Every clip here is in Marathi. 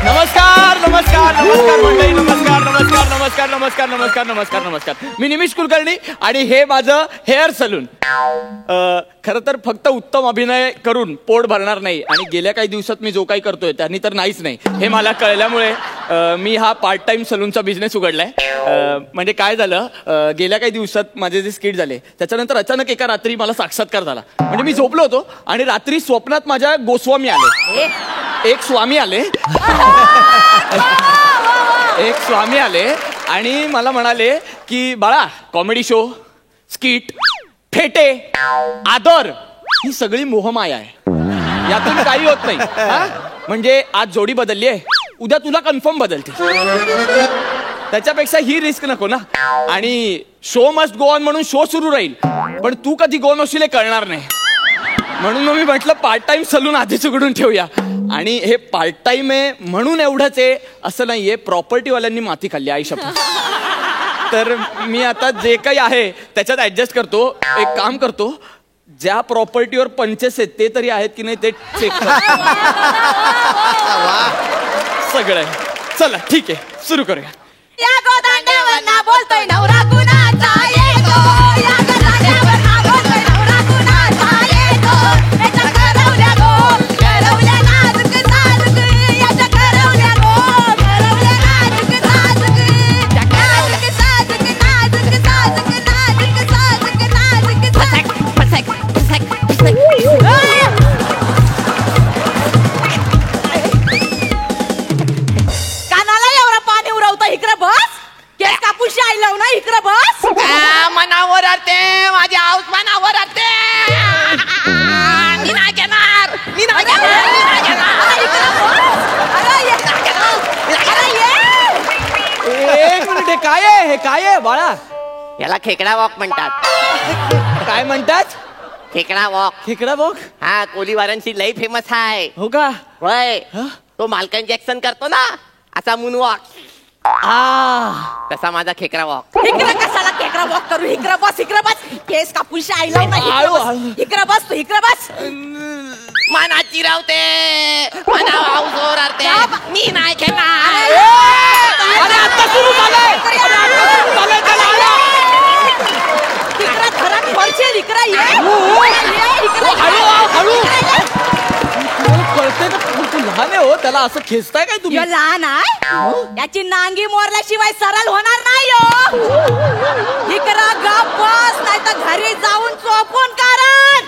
नमस्कार नमस्कार नमस्कार मंडळी, नमस्कार नमस्कार नमस्कार नमस्कार नमस्कार नमस्कार नमस्कार. मी निमिष कुलकर्णी आणि हे माझं हेअर सलून. खरं तर फक्त उत्तम अभिनय करून पोट भरणार नाही आणि गेल्या काही दिवसात मी जो काही करतोय त्यांनी तर नाहीच नाही हे मला कळल्यामुळे मी हा पार्ट टाइम सलूनचा बिझनेस उघडलाय. म्हणजे काय झालं, गेल्या काही दिवसात माझे जे स्किट झाले त्याच्यानंतर अचानक एका रात्री मला साक्षात्कार झाला. म्हणजे मी झोपलो होतो आणि रात्री स्वप्नात माझ्या गोस्वामी आले, एक स्वामी आले आणि मला म्हणाले की बाळा, कॉमेडी शो, स्किट, फेटे, आदर ही सगळी मोहमाया आहे, यातून काही होत नाही. म्हणजे आज जोडी बदलली आहे, उद्या तुला कन्फर्म बदलते, त्याच्यापेक्षा ही रिस्क नको ना. आणि शो मस्ट गो ऑन म्हणून शो सुरू राहील, पण तू कधी गो होशील हे कळणार नाही. म्हणून मी म्हटलं पार्ट टाइम सलून आधीच उघडून ठेवूया. आणि हे पार्ट टाइम आहे म्हणून एवढंच आहे असं नाहीये, प्रॉपर्टीवाल्यांनी माती खाल्ली आयुष्यात. तर मी आता जे काही आहे त्याच्यात ऍडजस्ट करतो. एक काम करतो, ज्या प्रॉपर्टीवर पंचेस आहेत ते तरी आहेत की नाही ते चेक सगळं. चला ठीक आहे, सुरू करूया. या गोदांड्यावर बोलतोय नवरा कुणाचा येतो, या गोदांड्यावर बोलतोय नवरा कुणाचा येतो, याच्या करवल्या गो करवल्या नाजूक नाजूक, याच्या करवल्या गो करवल्या नाजूक नाजूक, नाजूक साजूक नाजूक साजूक नाजूक साजूक नाजूक फसक फसक फसक फसक. कानाला एवढा पाणी उरवतो, इकडे बस. केस कापूशी आयलव ना, इकडे बस. मनावर आते माझी आऊस मनावर आते. मी नाही घेणार, मी नाही घेणार, मी नाही घेणार. इकडे बस. अरे ये. एक मिनिट, हे काय आहे, हे काय आहे बाळा? याला खेकडा वॉक म्हणतात. काय म्हणतात? खेकडा वॉक. खेकडा बघ. हा, कोलीवारांची लई फेमस आहे. हो का? होय, तो मालकन जॅक्सन करतो ना असा मून वॉक, तसा माझा खेकडा वॉक. इकडे कशाला केकडा वॉक करू, इकडे बस, इकडे बस. केस कापूशी आयलव ना, इकडे बस तू, इकडे बस. मना चिरवते, मना आऊस ओरडते, मी नाही घेणार. अरे आता सुरू झालंय. इकडे घरात पडशील, इकडे ये. कळतंय ना, तू लहान आहे हो, त्याला असं खेचताय काय तुम्ही? लहान आहे, याची नांगी मोरल्याशिवाय सरळ होणार नाही हो. इकडं गप बस, नाही तर घरी जाऊन चोपून कारण.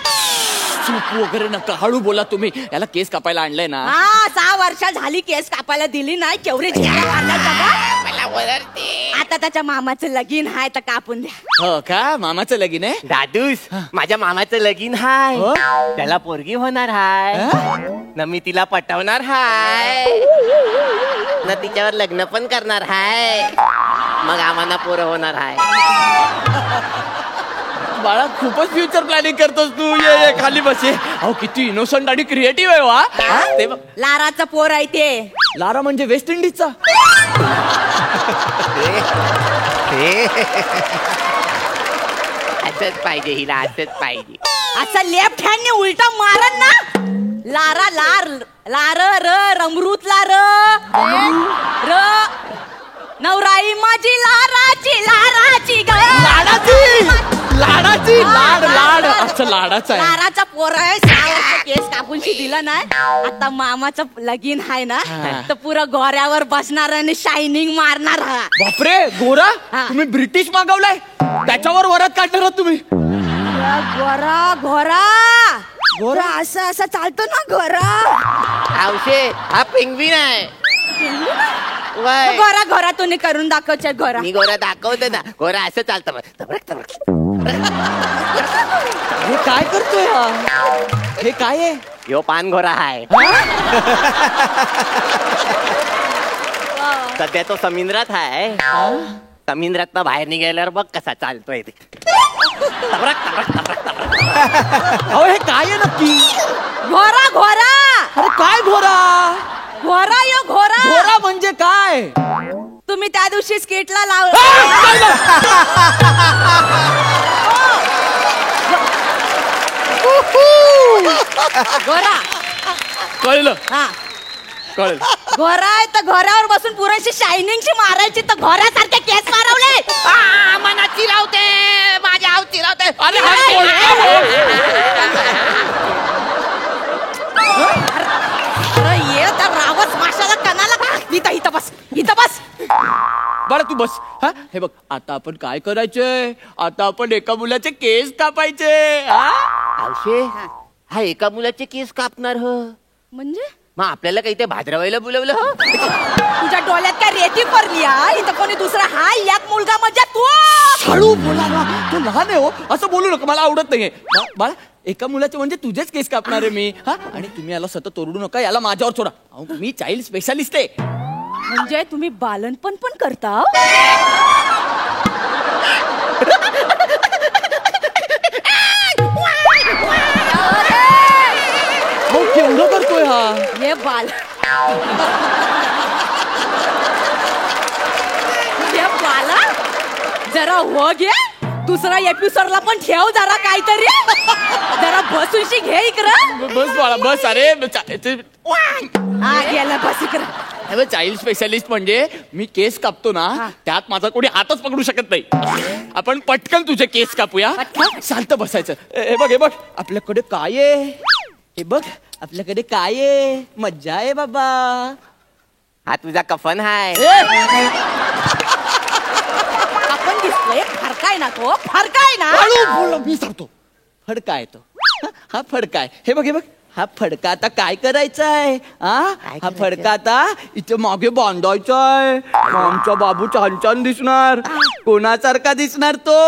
चूप वगैरे नका, हळू बोला तुम्ही. याला केस कापायला आणलंय ना. हा, 6 वर्ष झाली केस कापायला दिली नाही, केवढी मला ओरडते. आता त्याच्या मामाचं लगीन आहे तर कापून द्या. हो का? मामाचं लगीन आहे? दादूस, माझ्या मामाचं लगीन हाय, त्याला पोरगी होणार हाय न, मी तिला पटवणार हाय न, तिच्यावर लग्न पण करणार हाय, मग आम्हाला पोरं होणार हाय. बाळा खूपच फ्युचर प्लॅनिंग करतोस तू. ये खाली बस. अहो किती इनोसंट आणि क्रिएटिव्ह आहे वा. ते लाराचं पोर आहे ते. लारा म्हणजे वेस्ट इंडिजचा? असंच पाहिजे हिला, असंच पाहिजे. असं लेफ्ट हँडने उलटा मारन ना. लारा लार लार र रमरूतला र नवराई माझी लाराची लाराची ग. लाडाची लाड लाड असं लाडाचा आहे. लाराचा पोर आहे, 6 वर्ष केस कापूनशी दिला नाही. आता मामाचं लगीन आहे ना, तर पुरं गोऱ्यावर बसणार आणि शायनिंग मारणार. बापरे, गोरा? तुम्ही ब्रिटिश मागवलाय, त्याच्यावर वरात काढणार आहात तुम्ही? गोरा घोरा घोरा असं असं चालतो ना घोरा. आवशे, हा पेंग्विन आहे. गोरा घोरा तुम्ही करून दाखवचे. घोरा मी गोरा दाखवते ना, गोरा असं चालतं. हे काय करतोय हा? हे काय आहे? यो पान घोरा आहे. सध्या तो समुद्रात आहे. समुद्रात बाहेर निघाल्यावर बघ कसा चालतोय ते. अहो हे काय आहे नक्की? घोरा घोरा. अरे काय घोरा? घोरा यो घोरा. घोरा म्हणजे काय? तुम्ही त्या दिवशी स्किटला लावलं. गोरा कळलं हा कळलं. घोरा आहे तर घोऱ्यावर बसून पुरेशी शायनिंगची मारायची तर घोऱ्यासारखे केस मारवले. मना चिरावते माझ्या आव चिरावते. अरे हा कोणता अरे ये तर रावस माशाला कणाला इथं बस इथं बस. बरं तू बस. हा हे बघ आता आपण काय करायचंय. आता आपण एका मुलाचे केस कापायचे. आवशे हा एका मुलाचे केस कापणार हो. म्हणजे मग आपल्याला काही ते भाद्रवायला बोलवलं हो. तुझ्या डोळ्यात काय रेती पडली हा. इथं कोणी दुसरा हा एक मुलगा म्हणजे तू. हळू बोला ना तो लहान आहे हो. असं बोलू नका मला आवडत नाहीये. बाळा एका मुलाचे म्हणजे तुझेच केस कापणार आहे मी. हा आणि तुम्ही याला सतत ओरडू नका. याला माझ्यावर सोडा. अहो, मी चाइल्ड स्पेशालिस्ट आहे. म्हणजे तुम्ही बालनपण पण करता. हो केवढं करतोय हा. हे बाल हे बाला जरा हो घे. दुसरा एपिसोडला पण ठेव जरा काहीतरी. जरा बसूनशी घे इकडं. बस बाळा बस. अरे हा गेला बस इकडं. चाइल्ड स्पेशालिस्ट म्हणजे मी केस कापतो ना त्यात माझा कोणी हातच पकडू शकत नाही. आपण पटकन तुझे केस कापूया. शांत बसायचं. हे बघ हे बघ आपल्याकडे काय आहे. हे बघ आपल्याकडे काय आहे. मज्जा आहे बाबा. हा तुझा कफन हाय. आपण दिसतोय फरकाय ना तो. फरकाय ना. बोल मी सांगतो. फडका आहे तो. हा फडका आहे. हे बघ हे बघ हा फडका आता काय करायचा आहे. हा फडका आता इथे मागे बांधायचा आहे. आमचा बाबू छान छान दिसणार. कोणासारखा दिसणार तो.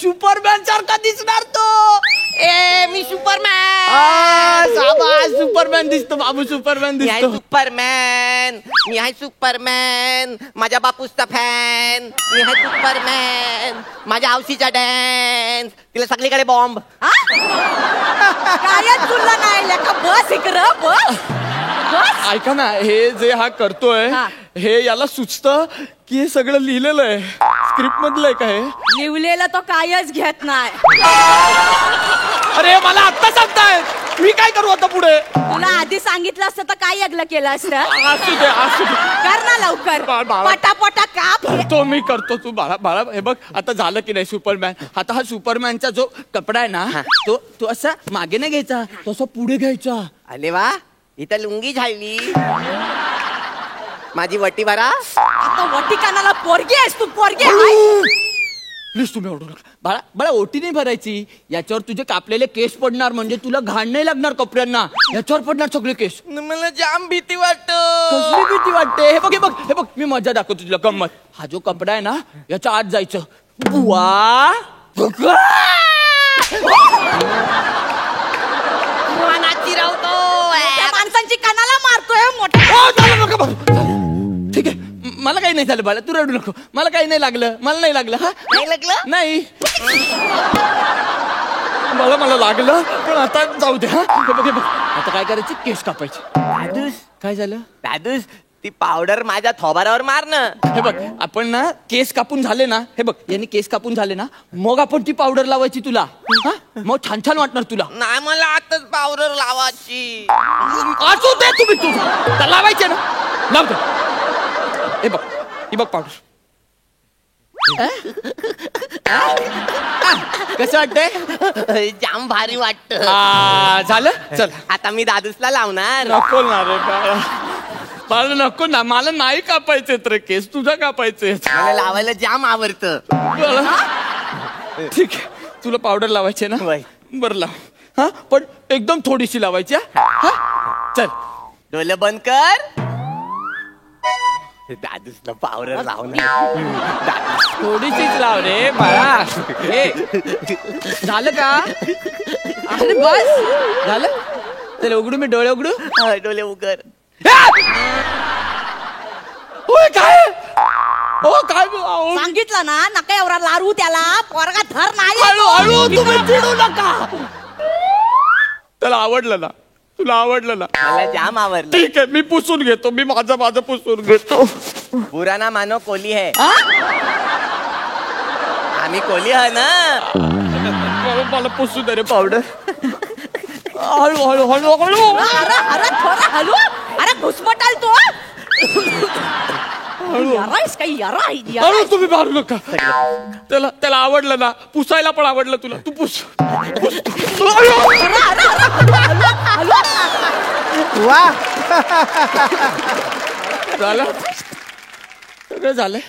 सुपरमॅन सारखा दिसणार तो. ए मी सुपरमॅन. सुपरमॅन दिसतो बाबू. सुपरमॅन मी आहे दिसतो. सुपरमॅन. मी आहे सुपरमॅन. माझ्या बापूसचा फॅन. मी आहे सुपरमॅन. माझ्या आवशीचा डॅन्स. तिला सगळीकडे बॉम्ब. काय तुला नाही लेका. बस इकडं बस बस. ऐका ना हे जे हा करतोय हा. हे याला सुचतं की हे सगळं लिहिलेलं आहे. स्क्रिप्ट मधलं आहे का हे. लिवलेलं तो कायच घेत नाही. अरे मला आत्ता सांगताय. मी काय करू आता पुढे. तुला आधी सांगितलं असतं तर काय यगलं केलं असतं. असू दे असू दे. कर ना लवकर. बाळा. पटापटा काप. करतो मी करतो. तू बाळा बाळा हे बघ आता झालं की नाही सुपरमॅन. आता हा सुपरमॅनचा जो कपडा आहे ना तो तो असा मागे नाही घ्यायचा. तो असा पुढे घ्यायचा. अरे वा इथं लुंगी झाली. माझी वटी भरा. आता वटी कानाला पोरगी आहेस तू. पोरगी आहे. प्लीज तुम्ही ओढू नका. बाळा बाळा ओटी नाही भरायची. याच्यावर तुझे कापलेले केस पडणार. म्हणजे तुला घाण नाही लागणार कपड्यांना. याच्यावर पडणार सगळे केस. मला जाम भीती वाटत. कसली भीती वाटते. हे बघ हे बघ हे बघ मी मजा दाखवतो तुला गंमत. हा जो कपडा आहे ना याच्या आत जायचं. बुवा मना चिरावतो. त्या माणसांची कानाला मारतोय मोठा. हो, झालं नका बाबू. झालं. ठीक आहे मला काही नाही झालं बाळा. तू रडू नको. मला काही नाही लागलं. मला नाही लागलं. हा नाही लागलं. नाही मला लागलं पण आता जाऊ दे. हा हे बघ हे बघ आता काय करायचं. केस कापायचे. दादूस काय झालं. दादूस ती पावडर माझ्या थोबारावर मार ना. हे बघ आपण ना केस कापून झाले ना. हे बघ यांनी केस कापून झाले ना मग आपण ती पावडर लावायची तुला. हा मग छान छान वाटणार तुला. नाही मला आताच पावडर लावायची. असू दे तुम्ही तुझं लावायचे ना. लाव दे. हे बघ ही बघ पावडर. कसं वाटतंय. जाम भारी वाटत. झालं चल. आता मी दादूसला लावणार. नको ना रे बाळा. बाळा नको ना. मला नाही कापायचे रे केस. तुझा कापायचे. मला लावायला जाम आवडत. ठीक आहे तुला पावडर लावायची ना. वय. बरं लाव. हा पण एकदम थोडीशी लावायची. हा चल डोले बंद कर. दादूसला पावडर लावणार. थोडीशीच लाव रे बाळा. हे झालं का. अरे बस झालं. चल उघडू मी डोळे उघडू. डोले उघड. होय काय. हो काय सांगितलं ना नका एवढा लारू त्याला. पोरगा धर नाही. हळू हळू तुम्ही चिडू नका. त्याला आवडलं ना. तुला आवडलं ना. मला जाम आवडलं. ठीक आहे मी पुसून घेतो. मी माझं पुसून घेतो. बुरा ना मानो कोली है. आम्ही कोली आहे ना. मला पुसू दे रे पावडर. हळू हळू हळू हळू अरे अरे थोडं हलू. अरे घुसमटाल तू. यारायस काही यारा हळू तुम्ही मारू नका. त्याला आवडलं ना, पुसायला पण आवडलं तुला. तू पुस. वा झालं सगळं झालंय.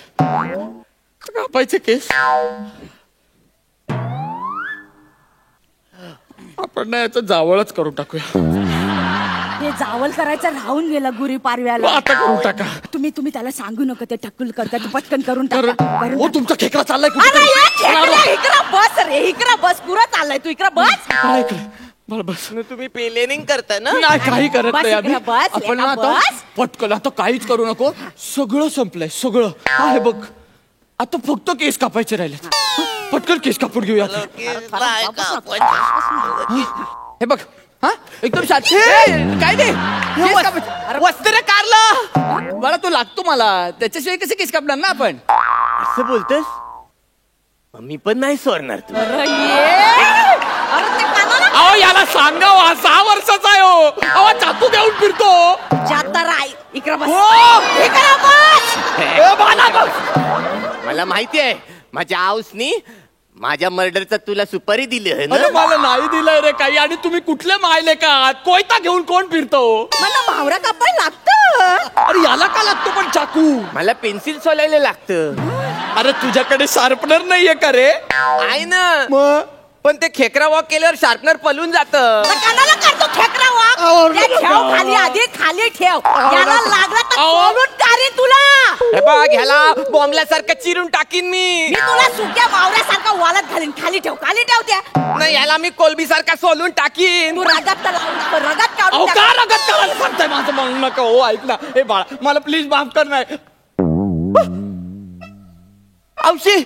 कापायचे केस आपण ना याचं जावळच करून टाकूया. हे जावल करायचं राहून गेलं गुरी पारव्याला. आता करून टाका. तुम्ही त्याला सांगू नका ते टक्कल करतात. पटकन करून टाका. हो तुमचा खेकडा चाललाय अरे कुठे? या खेकड्या, इकडं बस रे, इकडं बस. पुरा चाललाय तू, इकडं बस. मला बस. तुम्ही प्लेनिंग करता ना? नाही काही करत बस नाही आम्ही. इकडं बस, आपण ना इकडं आता बस. पटकन आता काहीच करू नको. सगळं संपलंय सगळं. हा हे बघ आता फक्त केस कापायचे राहिले. पटकन केस कापून घेऊया आता. हे बघ हा एकदम शांत. काय नाही वस्त्र कारला मला तो लागतो. मला त्याच्याशिवाय कसे केस कापणार ना आपण. असं बोलतोस? मी पण नाही सोडणार तू. अरे ते कानाला अहो याला सांगा हा 6 वर्षाचा आहे. हो अहो चाकू घेऊन फिरतो. जाता राय. इकडं बस. हो. इकडं बस. मला माहिती आहे माझ्या आऊसनी माझ्या मर्डरचा तुला सुपारी दिली आहे अरे ना. मला नाही दिलंय रे काही. आणि तुम्ही कुठले मायले का कोयता घेऊन कोण फिरतो. मला भावरा कापायला लागतं. अरे याला का लागतो पण चाकू. मला पेन्सिल सोलायला लागतं. अरे तुझ्याकडे शार्पनर नाहीये का रे. आहे ना मग पण ते खेकरा वॉक केल्यावर शार्पनर पलून जात. तर कानाला काढतो खेकडा वाघ. ते ठेव खाली, आधी खाली ठेव. याला लागला तर तोडून टाकीन तुला. हे बघ ह्याला बॉम्बल्यासारखं चिरून टाकीन मी. मी तुला सुक्या मावऱ्यासारखं वालत घालीन. खाली ठेव, खाली ठेव. त्या नाही ह्याला मी कोलबी सारखा सोलून टाकीन. तू रगात रगात अहो काढून का टाक. रगत करायला सांगताय माझं म्हणू नका. हो ऐक ना हे बाळा मला प्लीज माफ कर. नाही औशी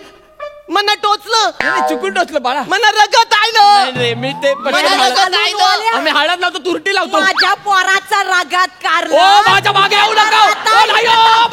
मना टोचलं. चुकून टोचलं बाळा. मना रगत आलं. नाही रे, मी ते मला रगत आलं. आम्ही हळद लावतो तुरटी लावतो. माझ्या पोराचा रगात ओ कारला. माझ्या मागे येऊ नका. ओ, नाही, ओ,